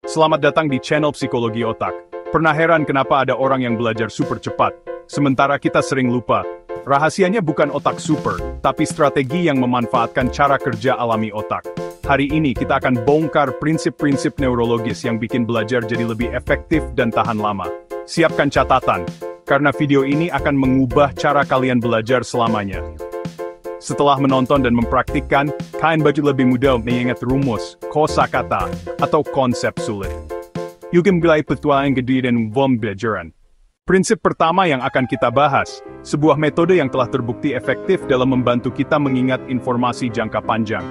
Selamat datang di channel Psikologi Otak. Pernah heran kenapa ada orang yang belajar super cepat, sementara kita sering lupa? Rahasianya bukan otak super, tapi strategi yang memanfaatkan cara kerja alami otak. Hari ini kita akan bongkar prinsip-prinsip neurologis yang bikin belajar jadi lebih efektif dan tahan lama. Siapkan catatan, karena video ini akan mengubah cara kalian belajar selamanya. Setelah menonton dan mempraktikkan, kalian belajar lebih mudah mengingat rumus, kosakata, atau konsep sulit. Yuk mulai petualangan gede dan pembelajaran. Prinsip pertama yang akan kita bahas, sebuah metode yang telah terbukti efektif dalam membantu kita mengingat informasi jangka panjang.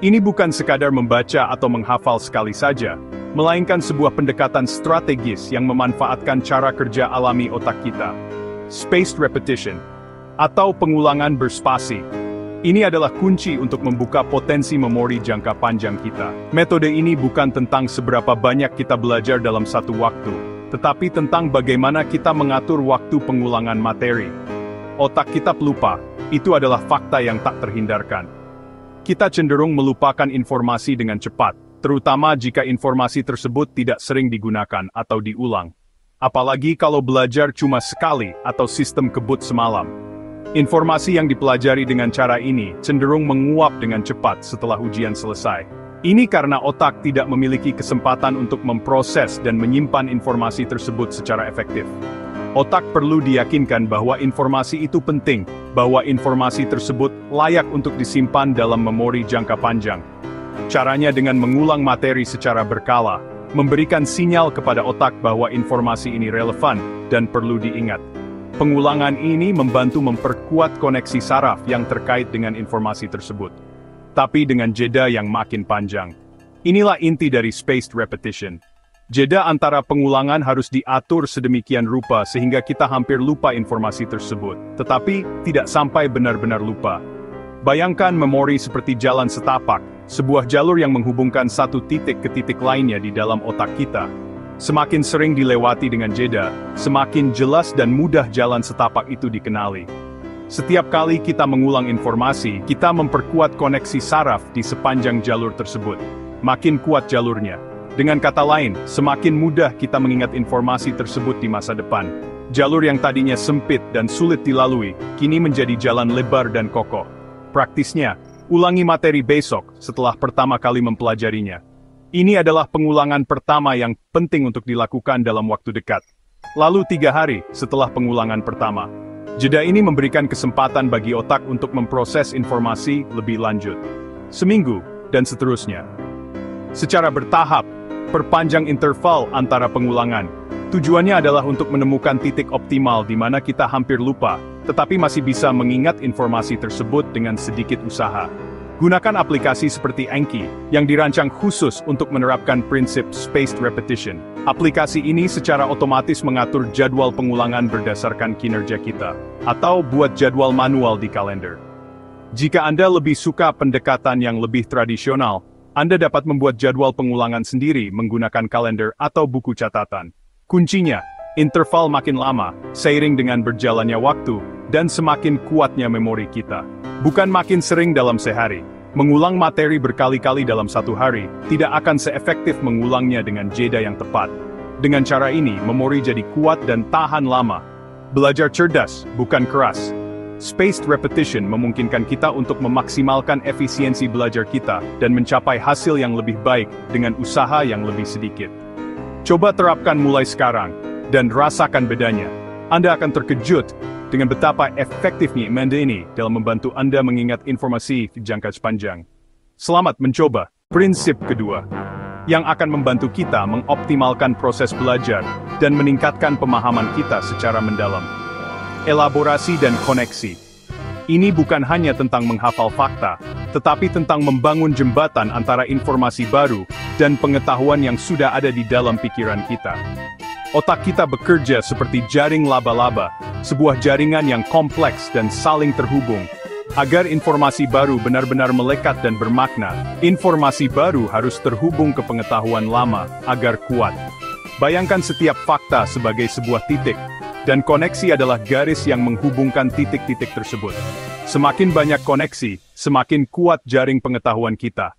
Ini bukan sekadar membaca atau menghafal sekali saja, melainkan sebuah pendekatan strategis yang memanfaatkan cara kerja alami otak kita. Spaced repetition, atau pengulangan berspasi. Ini adalah kunci untuk membuka potensi memori jangka panjang kita. Metode ini bukan tentang seberapa banyak kita belajar dalam satu waktu, tetapi tentang bagaimana kita mengatur waktu pengulangan materi. Otak kita pelupa, itu adalah fakta yang tak terhindarkan. Kita cenderung melupakan informasi dengan cepat, terutama jika informasi tersebut tidak sering digunakan atau diulang. Apalagi kalau belajar cuma sekali atau sistem kebut semalam. Informasi yang dipelajari dengan cara ini cenderung menguap dengan cepat setelah ujian selesai. Ini karena otak tidak memiliki kesempatan untuk memproses dan menyimpan informasi tersebut secara efektif. Otak perlu diyakinkan bahwa informasi itu penting, bahwa informasi tersebut layak untuk disimpan dalam memori jangka panjang. Caranya dengan mengulang materi secara berkala, memberikan sinyal kepada otak bahwa informasi ini relevan dan perlu diingat. Pengulangan ini membantu memperkuat koneksi saraf yang terkait dengan informasi tersebut. Tapi dengan jeda yang makin panjang. Inilah inti dari spaced repetition. Jeda antara pengulangan harus diatur sedemikian rupa sehingga kita hampir lupa informasi tersebut, tetapi tidak sampai benar-benar lupa. Bayangkan memori seperti jalan setapak, sebuah jalur yang menghubungkan satu titik ke titik lainnya di dalam otak kita. Semakin sering dilewati dengan jeda, semakin jelas dan mudah jalan setapak itu dikenali. Setiap kali kita mengulang informasi, kita memperkuat koneksi saraf di sepanjang jalur tersebut. Makin kuat jalurnya. Dengan kata lain, semakin mudah kita mengingat informasi tersebut di masa depan. Jalur yang tadinya sempit dan sulit dilalui, kini menjadi jalan lebar dan kokoh. Praktisnya, ulangi materi besok setelah pertama kali mempelajarinya. Ini adalah pengulangan pertama yang penting untuk dilakukan dalam waktu dekat. Lalu 3 hari setelah pengulangan pertama. Jeda ini memberikan kesempatan bagi otak untuk memproses informasi lebih lanjut. Seminggu, dan seterusnya. Secara bertahap, perpanjang interval antara pengulangan. Tujuannya adalah untuk menemukan titik optimal di mana kita hampir lupa, tetapi masih bisa mengingat informasi tersebut dengan sedikit usaha. Gunakan aplikasi seperti Anki, yang dirancang khusus untuk menerapkan prinsip spaced repetition. Aplikasi ini secara otomatis mengatur jadwal pengulangan berdasarkan kinerja kita, atau buat jadwal manual di kalender. Jika Anda lebih suka pendekatan yang lebih tradisional, Anda dapat membuat jadwal pengulangan sendiri menggunakan kalender atau buku catatan. Kuncinya, interval makin lama, seiring dengan berjalannya waktu, dan semakin kuatnya memori kita. Bukan makin sering dalam sehari. Mengulang materi berkali-kali dalam satu hari, tidak akan seefektif mengulangnya dengan jeda yang tepat. Dengan cara ini, memori jadi kuat dan tahan lama. Belajar cerdas, bukan keras. Spaced repetition memungkinkan kita untuk memaksimalkan efisiensi belajar kita dan mencapai hasil yang lebih baik dengan usaha yang lebih sedikit. Coba terapkan mulai sekarang, dan rasakan bedanya. Anda akan terkejut dengan betapa efektifnya metode ini dalam membantu Anda mengingat informasi jangka panjang. Selamat mencoba. Prinsip kedua, yang akan membantu kita mengoptimalkan proses belajar dan meningkatkan pemahaman kita secara mendalam. Elaborasi dan koneksi. Ini bukan hanya tentang menghafal fakta, tetapi tentang membangun jembatan antara informasi baru dan pengetahuan yang sudah ada di dalam pikiran kita. Otak kita bekerja seperti jaring laba-laba, sebuah jaringan yang kompleks dan saling terhubung. Agar informasi baru benar-benar melekat dan bermakna, informasi baru harus terhubung ke pengetahuan lama agar kuat. Bayangkan setiap fakta sebagai sebuah titik, dan koneksi adalah garis yang menghubungkan titik-titik tersebut. Semakin banyak koneksi, semakin kuat jaring pengetahuan kita.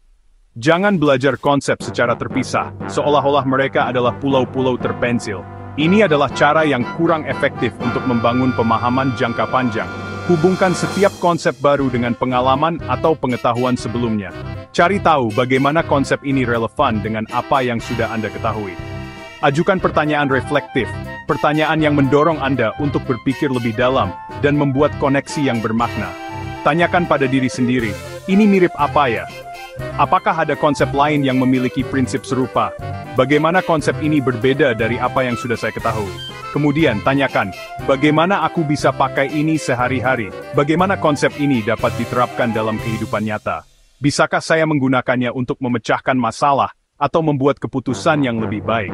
Jangan belajar konsep secara terpisah, seolah-olah mereka adalah pulau-pulau terpensil. Ini adalah cara yang kurang efektif untuk membangun pemahaman jangka panjang. Hubungkan setiap konsep baru dengan pengalaman atau pengetahuan sebelumnya. Cari tahu bagaimana konsep ini relevan dengan apa yang sudah Anda ketahui. Ajukan pertanyaan reflektif, pertanyaan yang mendorong Anda untuk berpikir lebih dalam dan membuat koneksi yang bermakna. Tanyakan pada diri sendiri, ini mirip apa ya? Apakah ada konsep lain yang memiliki prinsip serupa? Bagaimana konsep ini berbeda dari apa yang sudah saya ketahui? Kemudian tanyakan, bagaimana aku bisa pakai ini sehari-hari? Bagaimana konsep ini dapat diterapkan dalam kehidupan nyata? Bisakah saya menggunakannya untuk memecahkan masalah atau membuat keputusan yang lebih baik?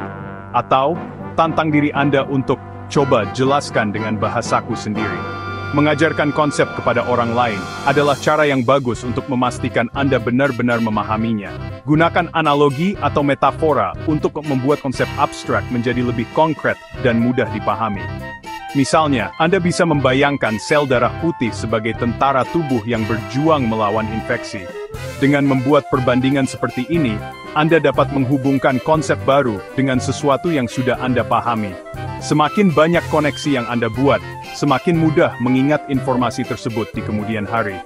Atau, tantang diri Anda untuk coba jelaskan dengan bahasaku sendiri. Mengajarkan konsep kepada orang lain adalah cara yang bagus untuk memastikan Anda benar-benar memahaminya. Gunakan analogi atau metafora untuk membuat konsep abstrak menjadi lebih konkret dan mudah dipahami. Misalnya, Anda bisa membayangkan sel darah putih sebagai tentara tubuh yang berjuang melawan infeksi. Dengan membuat perbandingan seperti ini, Anda dapat menghubungkan konsep baru dengan sesuatu yang sudah Anda pahami. Semakin banyak koneksi yang Anda buat, semakin mudah mengingat informasi tersebut di kemudian hari.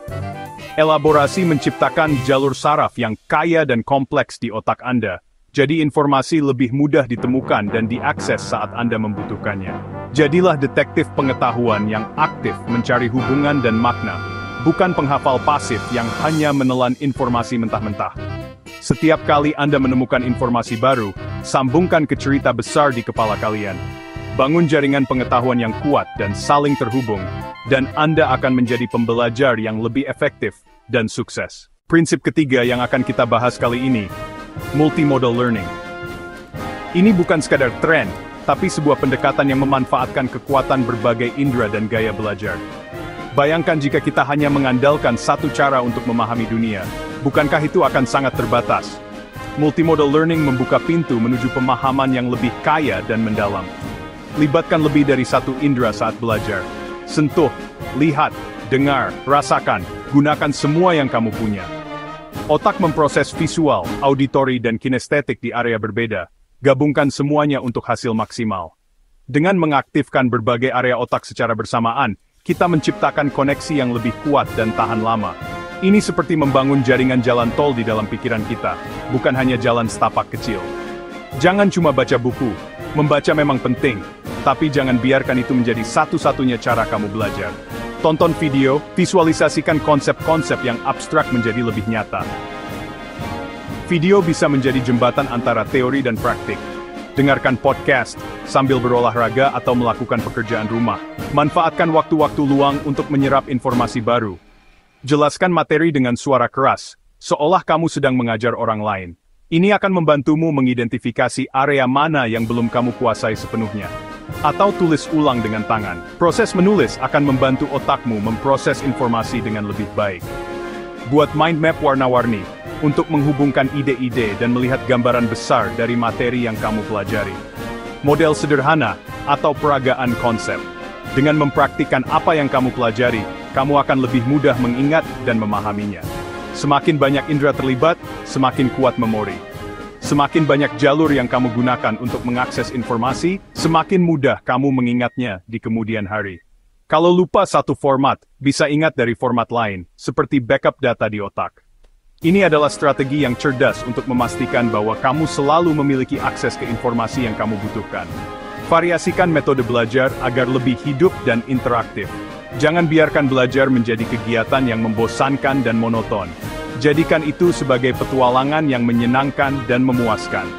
Elaborasi menciptakan jalur saraf yang kaya dan kompleks di otak Anda, jadi informasi lebih mudah ditemukan dan diakses saat Anda membutuhkannya. Jadilah detektif pengetahuan yang aktif mencari hubungan dan makna, bukan penghafal pasif yang hanya menelan informasi mentah-mentah. Setiap kali Anda menemukan informasi baru, sambungkan ke cerita besar di kepala kalian. Bangun jaringan pengetahuan yang kuat dan saling terhubung, dan Anda akan menjadi pembelajar yang lebih efektif dan sukses. Prinsip ketiga yang akan kita bahas kali ini, multimodal learning. Ini bukan sekadar tren, tapi sebuah pendekatan yang memanfaatkan kekuatan berbagai indera dan gaya belajar. Bayangkan jika kita hanya mengandalkan satu cara untuk memahami dunia, bukankah itu akan sangat terbatas? Multimodal learning membuka pintu menuju pemahaman yang lebih kaya dan mendalam. Libatkan lebih dari satu indera saat belajar. Sentuh, lihat, dengar, rasakan, gunakan semua yang kamu punya. Otak memproses visual, auditori dan kinestetik di area berbeda. Gabungkan semuanya untuk hasil maksimal. Dengan mengaktifkan berbagai area otak secara bersamaan, kita menciptakan koneksi yang lebih kuat dan tahan lama. Ini seperti membangun jaringan jalan tol di dalam pikiran kita, bukan hanya jalan setapak kecil. Jangan cuma baca buku. Membaca memang penting, tapi jangan biarkan itu menjadi satu-satunya cara kamu belajar. Tonton video, visualisasikan konsep-konsep yang abstrak menjadi lebih nyata. Video bisa menjadi jembatan antara teori dan praktik. Dengarkan podcast sambil berolahraga atau melakukan pekerjaan rumah. Manfaatkan waktu-waktu luang untuk menyerap informasi baru. Jelaskan materi dengan suara keras, seolah kamu sedang mengajar orang lain. Ini akan membantumu mengidentifikasi area mana yang belum kamu kuasai sepenuhnya. Atau tulis ulang dengan tangan. Proses menulis akan membantu otakmu memproses informasi dengan lebih baik. Buat mind map warna-warni, untuk menghubungkan ide-ide dan melihat gambaran besar dari materi yang kamu pelajari. Model sederhana, atau peragaan konsep. Dengan mempraktikkan apa yang kamu pelajari, kamu akan lebih mudah mengingat dan memahaminya. Semakin banyak indera terlibat, semakin kuat memori. Semakin banyak jalur yang kamu gunakan untuk mengakses informasi, semakin mudah kamu mengingatnya di kemudian hari. Kalau lupa satu format, bisa ingat dari format lain, seperti backup data di otak. Ini adalah strategi yang cerdas untuk memastikan bahwa kamu selalu memiliki akses ke informasi yang kamu butuhkan. Variasikan metode belajar agar lebih hidup dan interaktif. Jangan biarkan belajar menjadi kegiatan yang membosankan dan monoton. Jadikan itu sebagai petualangan yang menyenangkan dan memuaskan.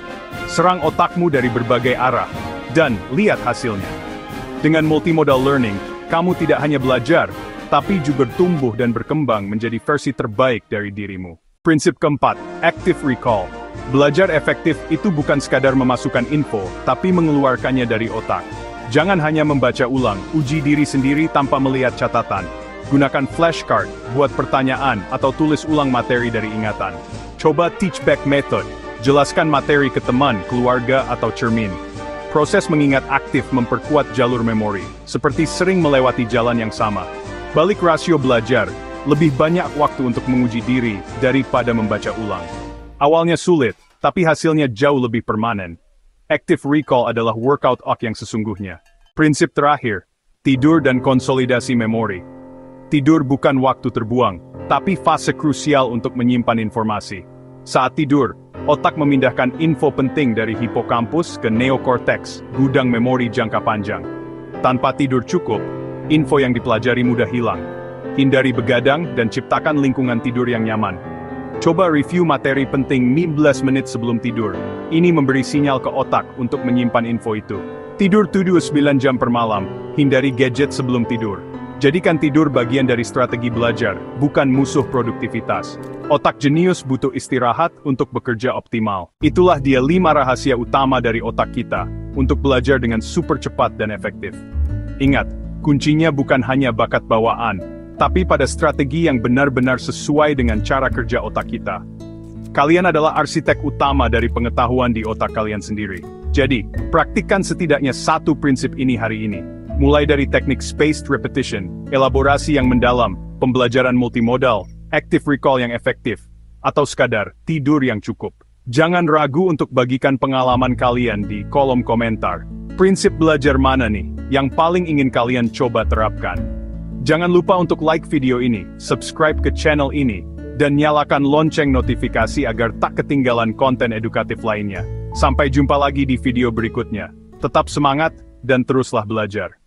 Serang otakmu dari berbagai arah, dan lihat hasilnya. Dengan multimodal learning, kamu tidak hanya belajar, tapi juga tumbuh dan berkembang menjadi versi terbaik dari dirimu. Prinsip keempat, active recall. Belajar efektif itu bukan sekadar memasukkan info, tapi mengeluarkannya dari otak. Jangan hanya membaca ulang, uji diri sendiri tanpa melihat catatan. Gunakan flashcard, buat pertanyaan, atau tulis ulang materi dari ingatan. Coba teach back method, jelaskan materi ke teman, keluarga, atau cermin. Proses mengingat aktif memperkuat jalur memori, seperti sering melewati jalan yang sama. Balik rasio belajar, lebih banyak waktu untuk menguji diri daripada membaca ulang. Awalnya sulit, tapi hasilnya jauh lebih permanen. Active recall adalah workout otak yang sesungguhnya. Prinsip terakhir, tidur dan konsolidasi memori. Tidur bukan waktu terbuang, tapi fase krusial untuk menyimpan informasi. Saat tidur, otak memindahkan info penting dari hipokampus ke neokortex, gudang memori jangka panjang. Tanpa tidur cukup, info yang dipelajari mudah hilang. Hindari begadang dan ciptakan lingkungan tidur yang nyaman. Coba review materi penting 15 menit sebelum tidur. Ini memberi sinyal ke otak untuk menyimpan info itu. Tidur 7-9 jam per malam, hindari gadget sebelum tidur. Jadikan tidur bagian dari strategi belajar, bukan musuh produktivitas. Otak jenius butuh istirahat untuk bekerja optimal. Itulah dia 5 rahasia utama dari otak kita, untuk belajar dengan super cepat dan efektif. Ingat, kuncinya bukan hanya bakat bawaan, tapi pada strategi yang benar-benar sesuai dengan cara kerja otak kita. Kalian adalah arsitek utama dari pengetahuan di otak kalian sendiri. Jadi, praktikkan setidaknya 1 prinsip ini hari ini. Mulai dari teknik spaced repetition, elaborasi yang mendalam, pembelajaran multimodal, active recall yang efektif, atau sekadar tidur yang cukup. Jangan ragu untuk bagikan pengalaman kalian di kolom komentar. Prinsip belajar mana nih yang paling ingin kalian coba terapkan? Jangan lupa untuk like video ini, subscribe ke channel ini, dan nyalakan lonceng notifikasi agar tak ketinggalan konten edukatif lainnya. Sampai jumpa lagi di video berikutnya. Tetap semangat, dan teruslah belajar.